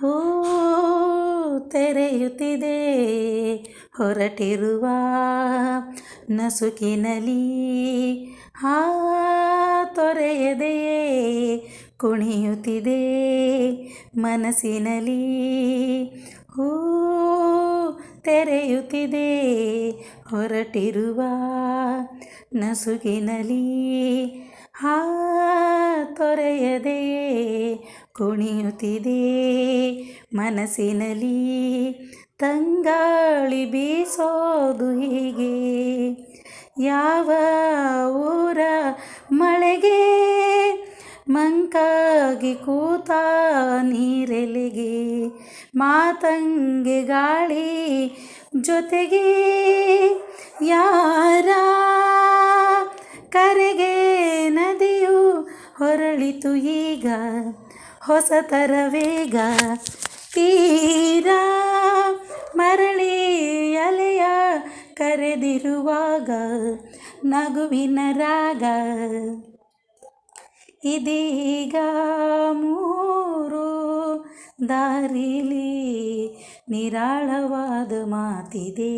ಹೂ ತೆರೆಯುತ್ತಿದೆ ಹೊರಟಿರುವ ನಸುಕಿನಲಿ ಹಾ ತೊರೆಯದೆಯೇ ಕುಣಿಯುತ್ತಿದೆ ಮನಸ್ಸಿನಲಿ ಹೂ ತೆರೆಯುತ್ತಿದೆ ಹೊರಟಿರುವ ನಸುಕಿನಲಿ ಹಾ ತೊರೆಯದೆಯೇ ಕುಣಿಯುತ್ತಿದೆ ಮನಸ್ಸಿನಲಿ ತಂಗಾಳಿ ಬೀಸೋದು ಹೀಗೆ ಯಾವ ಊರ ಮಳೆಗೆ ಮಂಕಾಗಿ ಕೂತ ನೀರೆಲೆಗೆ ಮಾತಂಗೆ ಗಾಳಿ ಜೊತೆಗೆ ಯಾರ ಕರೆಗೆ ನದಿಯು ಹೊರಳಿತು ಈಗ ಹೊಸತರ ವೇಗ ತೀರ ಮರಳಿ ಅಲೆಯ ಕರೆದಿರುವಾಗ ನಗುವಿನ ರಾಗ ಇದೀಗ ಮೂರು ದಾರಿಲಿ ನಿರಾಳವಾದ ಮಾತಿದೆ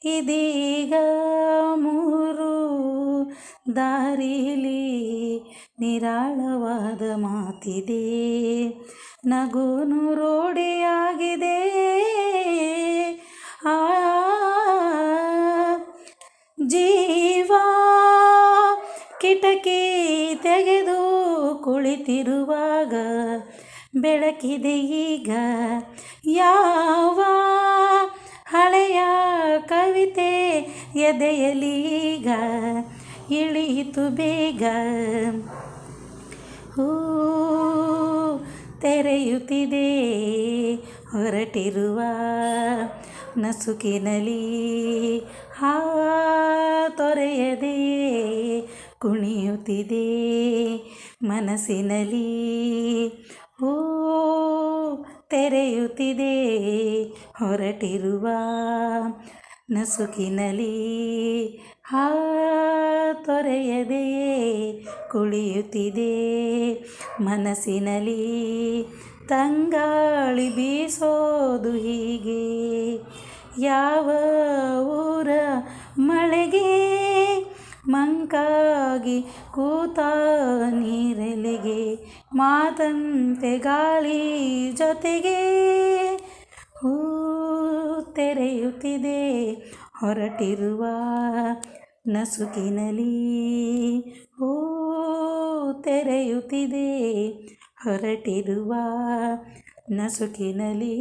ಇದೀಗ ಮೂರು ದಾರಿಲಿ ನಿರಾಳವಾದ ಮಾತಿದೆ ನಗುನು ರೂಢಿಯಾಗಿದೆ ಆ ಜೀವ ಕಿಟಕಿ ತೆಗೆದು ಕುಳಿತಿರುವಾಗ ಬೆಳಕಿದೆ ಈಗ ಯಾವ ಹಳೆಯ ಕವಿತೆ ಎದೆಯಲಿ ಈಗ ಇಳಿಯಿತು ಬೇಗ ಹೂ ತೆರೆಯುತ್ತಿದೆ ಹೊರಟಿರುವ ನಸುಕಿನಲಿ ಹಾ ತೊರೆಯದೆ ಕುಣಿಯುತ್ತಿದೆ ಮನಸ್ಸಿನಲಿ ಹೂ ತೆರೆಯುತ್ತಿದೆ ಹೊರಟಿರುವ ನಸುಕಿನಲಿ ಹಾ ತೊರೆಯದೆಯೇ ಕುಳಿಯುತ್ತಿದೆ ಮನಸ್ಸಿನಲಿ ತಂಗಾಳಿ ಬೀಸೋದು ಹೀಗೆ ಯಾವ ಊರ ಮಳೆಗೆ ಮಂಕಾಗಿ ಕೂತ ನೀರೆಲೆಗೆ ಮಾತಂತೆ ಗಾಳಿ ಜೊತೆಗೆ ಹೂ ತೆರೆಯುತ್ತಿದೆ ಹೊರಟಿರುವ ನಸುಕಿನಲಿ ಹೂ ತೆರೆಯುತ್ತಿದೆ ಹೊರಟಿರುವ ನಸುಕಿನಲಿ